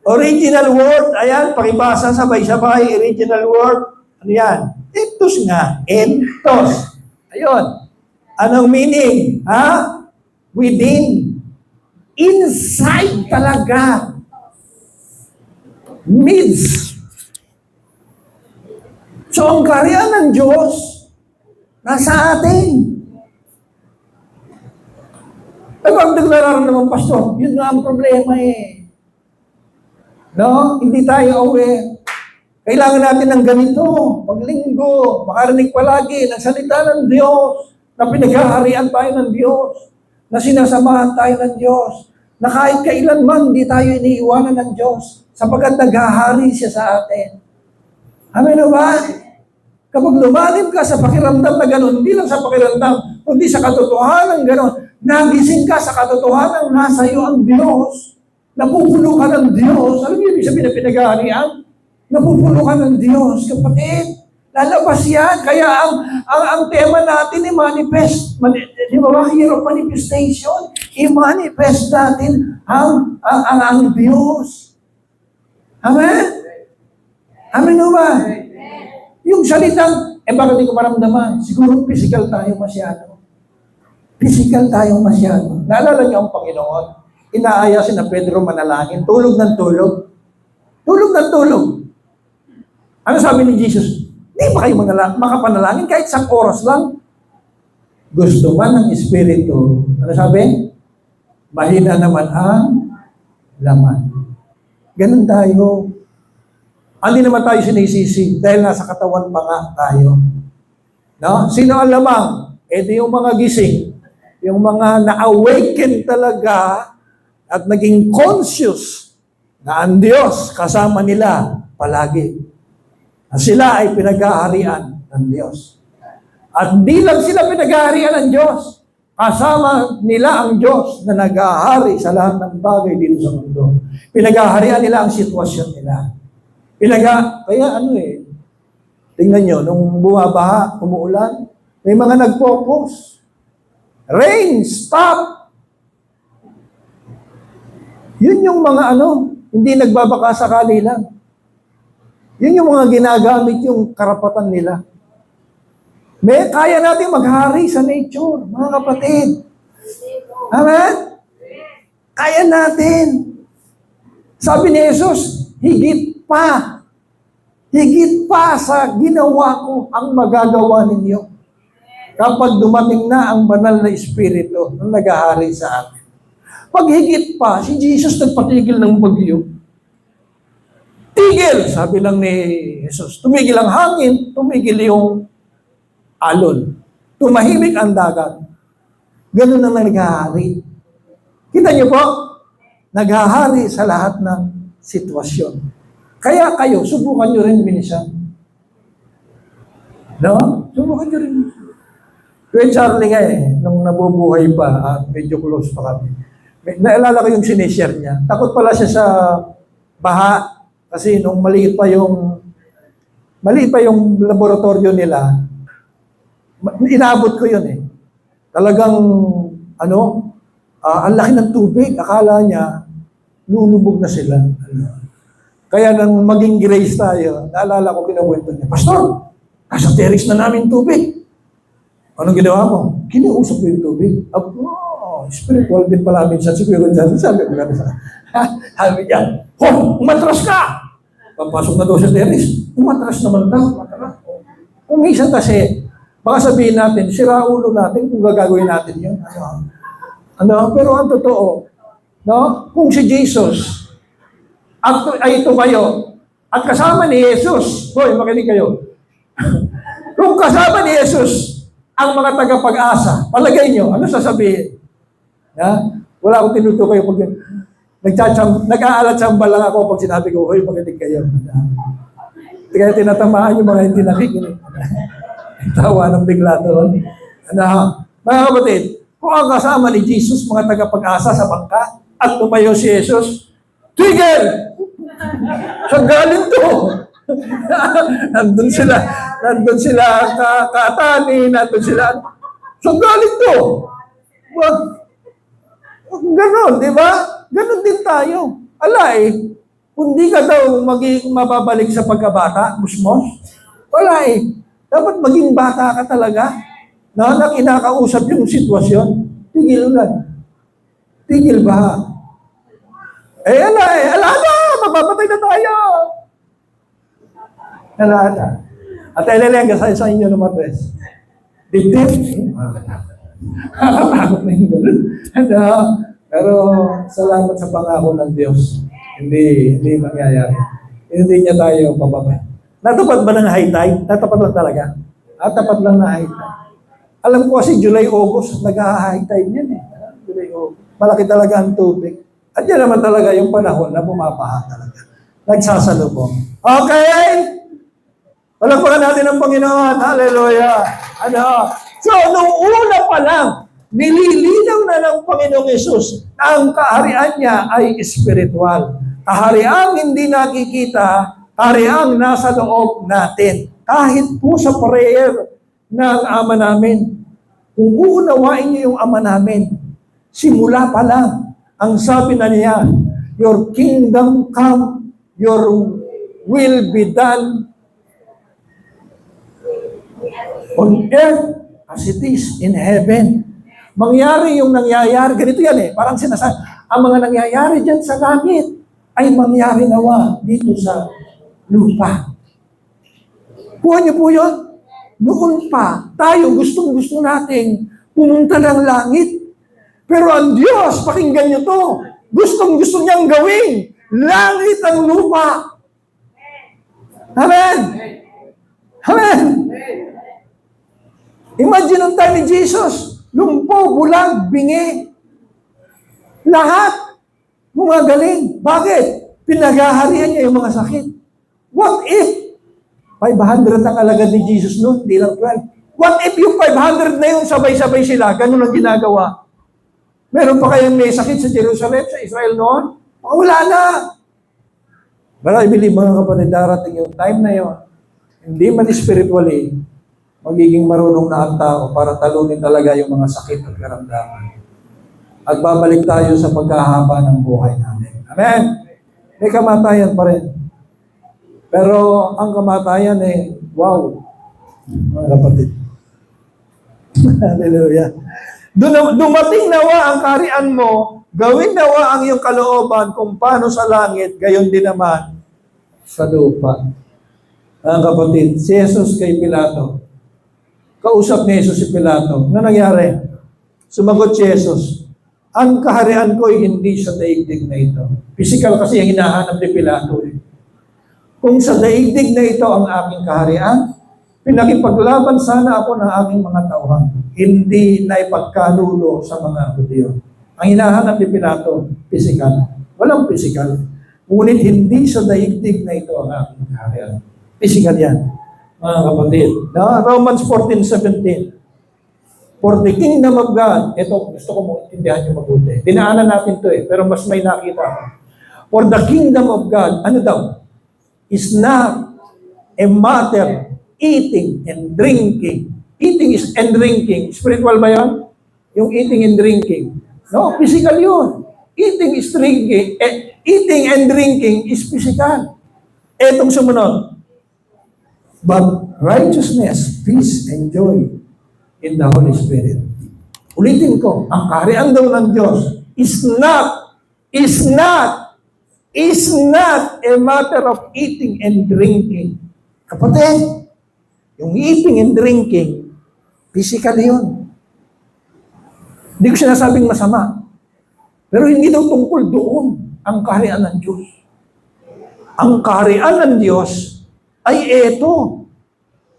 [SPEAKER 2] Original word, ayan, pakibasa sabay-sabay, original word. Ano yan? Entos nga. Entos. Ayun. Anong meaning? Ha? Within. Inside talaga. Midst. So, ang kaharian ng Diyos, nasa atin. Pero ang naglararamdaman, Pastor, yun nga ang problema eh. No? Hindi tayo aware. Kailangan natin ng ganito, maglinggo, makarinig palagi ng salita ng Diyos, na pinaghaharian tayo ng Diyos, na sinasamahan tayo ng Diyos, na kahit kailanman hindi tayo iniiwanan ng Diyos, sapagkat naghahari siya sa atin. Amen o ba? Kapag lumalim ka sa pakiramdam na gano'n, hindi lang sa pakiramdam, kundi sa katotohanan gano'n, nagising ka sa katotohanan, nasa iyo ang Diyos, napupuno ka ng Diyos. Alam niyo, ibig sabihin na pinaghaharian? Napupuno ka ng Diyos, kapatid. Lalabas yan. Kaya ang tema natin manifest. Di ba? Year of manifestation. I-manifest natin ang Diyos. Amen? Amen o ba? Yung salitang, bakit di ko maramdaman? Siguro physical tayo masyado. Physical tayo masyado. Naalala niyo ang Panginoon? Inaaya si na Pedro manalangin. Tulog ng tulog. Tulog ng tulog. Ano sabi ni Jesus? Hindi ba kayo makapanalangin kahit isang oras lang? Gusto man ng Espiritu. Ano sabi? Mahina naman ang laman. Ganun tayo. Hindi naman tayo sinisisi dahil nasa katawan pa nga tayo. No? Sino ang lamang? Di yung mga gising, yung mga na-awaken talaga at naging conscious na ang Diyos kasama nila palagi. At sila ay pinag-aarian ng Diyos. At di lang sila pinag-aarian ng Diyos, kasama nila ang Diyos na nag-ahari sa lahat ng bagay dito sa mundo. Pinag-aharian nila ang sitwasyon nila. Kaya tingnan nyo, nung bumabaha, umuulan, may mga nagpo-post. Rain, stop! Yun yung mga hindi nagbabaka sakali lang. Yun yung mga ginagamit yung karapatan nila. Kaya natin maghari sa nature, mga kapatid. Amen? Kaya natin. Sabi ni Jesus, higit pa sa ginawa ko ang magagawa ninyo. Kapag dumating na ang banal na Espiritu na naghahari sa atin. Pag higit pa, si Jesus nagpatigil ng bagyo. Tigil, sabi lang ni Jesus. Tumigil ang hangin, tumigil yung alon. Tumahimik ang dagat. Ganun ang naghahari. Kita niyo po, naghahari sa lahat ng sitwasyon. Kaya kayo, subukan nyo rin minsan. No? Subukan nyo rin. Kuya Charlie nga nung nabubuhay pa, medyo close pa kami. Naalala ko yung sinishare niya. Takot pala siya sa baha kasi nung maliit pa yung laboratorio nila, inaabot ko yun Talagang, ang laki ng tubig. Akala niya, lulubog na sila. Kaya nang maging grace tayo, naalala ko kinuwento niya, Pastor, nasa terrace na namin tubig. Anong ginawa mo? Kinausap ko yung tubig. Spiritual din pala minsan si Kuya Gonzalo. Sabi niya, umatras ka! Papasok na daw sa terrace. Umatras naman daw. Kung minsan kasi, baka sabihin natin, sira ulo natin kung gagawin natin yun. Pero ang totoo, kung si Jesus ay tumayo at kasama ni Jesus, makinig kayo. Kung kasama ni Jesus ang mga tagapag-asa, palagay nyo, ano sasabihin? Wala akong tinutukoy pag nag-aalat-sambal lang ako pag sinabi ko, makinig kayo. Kaya tinatamaan yung mga hindi nakikinig. Tawa ng bigla doon. Mga kapatid, kung ang kasama ni Jesus, mga tagapag-asa sa bangka, at tumayo si Jesus, tigil! Saan galing to? nandun sila katani, nandun sila, saan galing to? Ganon, di ba? Ganon din tayo. Kung di ka daw mababalik sa pagkabata, busmos, wala Dapat maging bata ka talaga na kinakausap yung sitwasyon. Tigil ulan. Tigil ba? Ala na! Mababatay na tayo! Ala na. At ilalang sa inyo ng matres. Dictate. Nakakatakot na yung gano'n. Pero salamat sa pangako ng Diyos. Hindi mangyayari. Hindi niya tayo pababa. Natapat ba ng high tide? Natapat lang talaga. Tapat lang na high tide. Alam ko kasi July, August, nag-high tide yan July, August. Malaki talaga ang tubig. At yan naman talaga yung panahon na bumabaha talaga. Nagsasalubong. Okay? Palakpakan natin ang Panginoon. Hallelujah. So, nung una pa lang, nililinaw na ng Panginoong Yesus na ang kaharian niya ay espiritual. Kahariang hindi nakikita, kahariang nasa loob natin. Kahit po sa prayer ng Ama namin, kung uunawain niyo yung Ama namin, simula pa lang, ang sabi na niya, your kingdom come, your will be done on earth as it is in heaven. Mangyari yung nangyayari, ganito yan parang sinasabi, ang mga nangyayari dyan sa langit ay mangyari nawa dito sa lupa. Kuha niyo po yun? Noon pa, tayo gustong-gusto nating pumunta ng langit. Pero ang Diyos, pakinggan niyo to, Gustong-gusto niyang gawin langit ang lupa. Amen. Amen. Imagine ang time ni Jesus. Lumpo, bulag, bingi. Lahat gumagaling. Bakit? Pinaghaharian niya yung mga sakit. What if 500 ang alagad ni Jesus noon, hindi lang 12. What if yung 500 na yun, sabay-sabay sila, ganun ang ginagawa? Meron pa kayang may sakit sa Jerusalem, sa Israel noon? Wala na. But I believe, mga kapatid, darating yung time na yun, hindi man spiritually, magiging marunong na ang tao para talunin talaga yung mga sakit at karamdaman. At babalik tayo sa pagkahaba ng buhay natin. Amen? May kamatayan pa rin. Pero ang kamatayan wow, mga kapatid. Hallelujah. Dumating nawa ang kaharian mo, gawin nawa ang iyong kalooban kung paano sa langit, gayon din naman sa lupa. Mga kapatid, si Jesus kay Pilato, kausap ni Jesus si Pilato. Ano nangyari? Sumagot si Jesus, ang kaharian ko ay hindi sa daigdig na ito. Physical kasi ang hinahanap ni Pilato. Kung sa daigdig na ito ang aking kaharian, pinakipaglaban sana ako ng aking mga tauhan. Hindi na ipagkalulo sa mga Hudyo. Ang hinahanap ni Pilato, physical. Walang physical. Ngunit hindi sa daigdig na ito ang aking kaharian. Physical yan, mga kapatid. Romans 14:17. For the kingdom of God, ito, gusto ko mong intindihan nyo mabuti. Dinaanan natin to pero mas may nakita ako. For the kingdom of God, ano daw? Is not a matter eating and drinking. Eating is and drinking. Spiritual ba yan? Yung eating and drinking. No, physical yun. Eating is drinking. Eating and drinking is physical. Etong sumunod. But righteousness, peace, and joy in the Holy Spirit. Ulitin ko, ang kaharian daw ng Diyos is not a matter of eating and drinking. Kapatid, yung eating and drinking, physical yun. Hindi ko sinasabing masama. Pero hindi daw tungkol doon ang kaharian ng Diyos. Ang kaharian ng Diyos ay ito.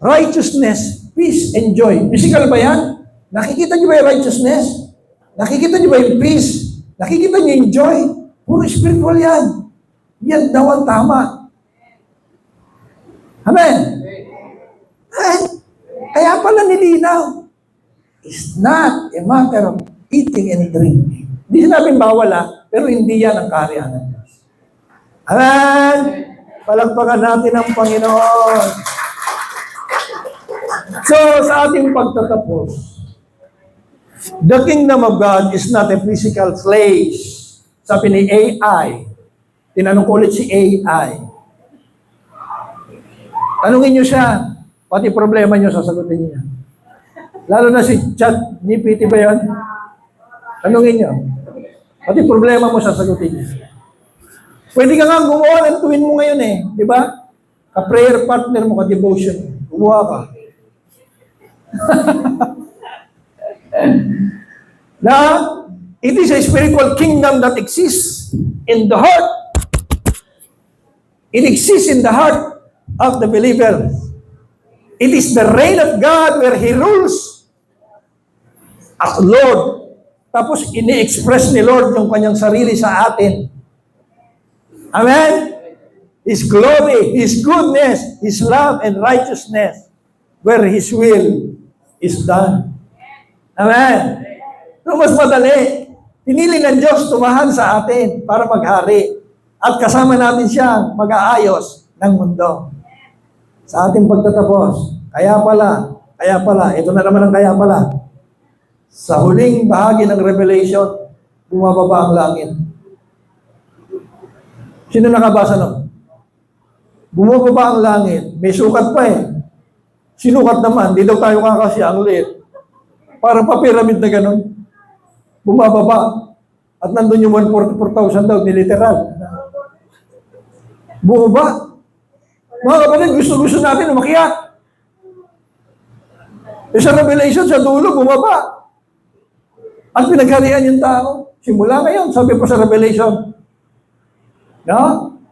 [SPEAKER 2] Righteousness, peace, and joy. Physical ba yan? Nakikita niyo ba yung righteousness? Nakikita niyo ba yung peace? Nakikita niyo yung joy? Puro spiritual yan. Yan daw ang tama. Amen? Kaya pala nilinaw. It's not a matter of eating and drinking. Hindi sinabing bawal pero hindi yan ang kaharian ng Diyos. Amen? Palagpagan natin ang Panginoon. So, sa ating pagtatapos, the kingdom of God is not a physical place. Sabi ni AI. Tinanong ko ulit si AI. Tanungin niyo siya, pati problema niyo, sasagutin niya. Lalo na si ChatGPT ba yan? Tanungin niyo. Pati problema mo, sasagutin niya. Pwede ka nga gumawa ng tuwin mo ngayon di ba? Ka-prayer partner mo, ka-devotion. Gumawa ka. Now, it is a spiritual kingdom that exists in the heart. It exists in the heart of the believer. It is the reign of God where He rules as Lord. Tapos, ini-express ni Lord yung kanyang sarili sa atin. Amen? His glory, His goodness, His love and righteousness, where His will is done. Amen? So, mas madali. Pinili ng Diyos tumahan sa atin para maghari. At kasama natin siyang mag-aayos ng mundo. Sa ating pagtatapos, kaya pala, ito na naman ang kaya pala. Sa huling bahagi ng Revelation, bumababa ang langit. Sino nakabasa nun? Bumababa ang langit. May sukat pa Sinukat naman, di daw tayo kakasya ang liit. Parang pa-pyramid na ganun. Bumababa. At nandun yung 144,000 daw, ni literal. Bumaba. Mga kapatid, gusto natin umakyat. Sa Revelation, sa dulo, bumaba. At pinagharian yung tao. Simula ngayon, sabi po sa Revelation, no?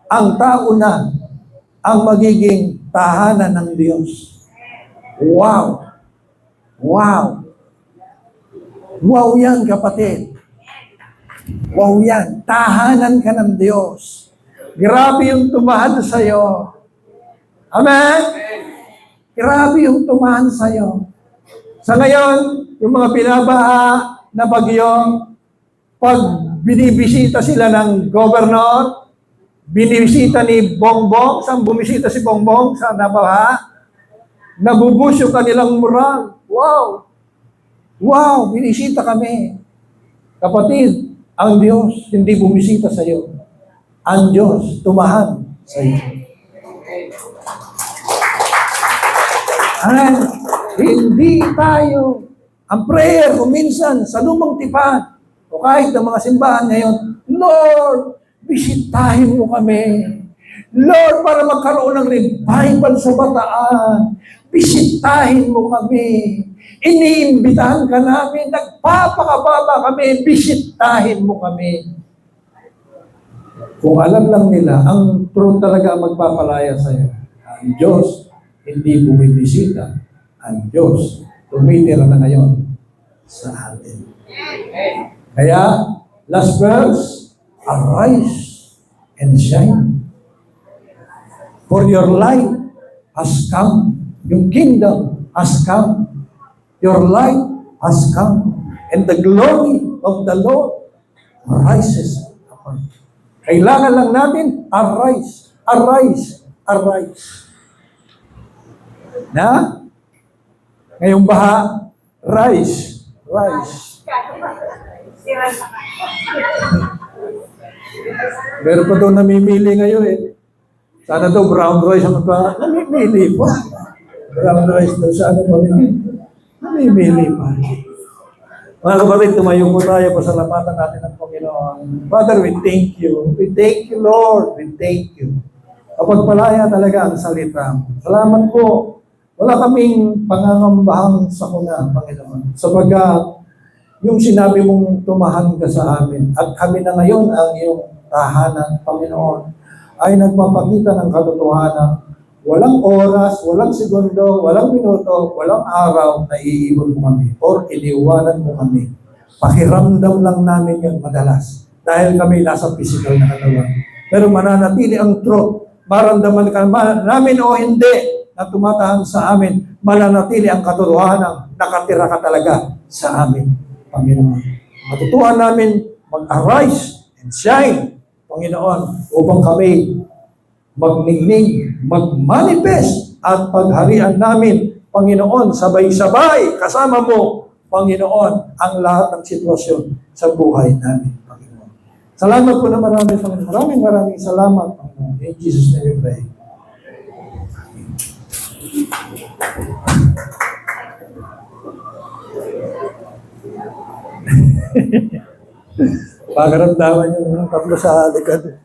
[SPEAKER 2] Ang tao na ang magiging tahanan ng Diyos. Wow! Wow! Wow yan, kapatid. Wow yan. Tahanan ka ng Diyos. Grabe yung tumahan sa'yo. Amen? Grabe yung tumahan sa'yo. Sa ngayon, yung mga binabaha na bagyo, pag binibisita sila ng governor, binibisita ni Bongbong, saan bumisita si Bongbong sa nabaha, nabubus yung kanilang moral. Wow! Wow! Binisita kami. Kapatid, ang Diyos hindi bumisita sa iyo. Ang Diyos tumahan sa iyo. At hindi tayo, ang prayer kung minsan sa lumang tipan, o kahit ng mga simbahan ngayon, Lord, bisitahin mo kami. Lord, para magkaroon ng revival sa Bataan, bisitahin mo kami. Iniimbitahan ka namin, nagpapakababa kami, bisitahin mo kami. Kung alam lang nila, ang truth talaga ang magpapalaya sa iyo. Ang Diyos, hindi bumibisita. Ang Diyos, tumitira na ngayon sa atin. Kaya, last verse, arise and shine. For your light has come. Yung kingdom has come. Your light has come. And the glory of the Lord rises upon you. Kailangan lang natin, arise, arise, arise. Na? Ngayong baha, rise, rise. Meron pa daw namimili ngayon eh. Sana daw brown rice ang pa. Namimili po. Brown rice daw sana mamimili. Namimili pa. Mga kapatid, tumayo po tayo. Pasalamatan natin ang Panginoon. Father, we thank you. We thank you, Lord. We thank you. Kapag palaya talaga ang salita. Salamat po. Wala kaming pangangambahang sakuna, Panginoon. Sapagkat yung sinabi mong tumahan ka sa amin at kami na ngayon ang iyong tahanan, Panginoon, ay nagpapakita ng katotohanan. Walang oras, walang segundo, walang minuto, walang araw na iiwan mo kami or iniwanan mo kami. Pakiramdam lang namin yun madalas dahil kami nasa physical na katawan. Pero mananatili ang truth. Maramdaman ka namin o hindi na tumatahan sa amin, mananatili ang katotohanan, nakatira ka talaga sa amin, Panginoon. Matutuhan namin mag-arise and shine, Panginoon, upang kami magningning, mag-manifest at pagharian namin, Panginoon, sabay-sabay kasama mo, Panginoon, ang lahat ng sitwasyon sa buhay namin, Panginoon. Salamat po na marami, Panginoon. Maraming salamat, Panginoon. In Jesus' name we pray. Pagaramdaman yung mga tatlo sa likod.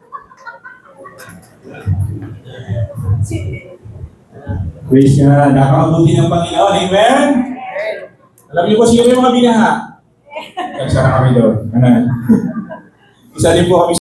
[SPEAKER 3] Praise God. Nakakabuti ng Panginoon. Amen? Alam niyo po sino yung mga binaha? Nagsara kami doon. Isa din po kami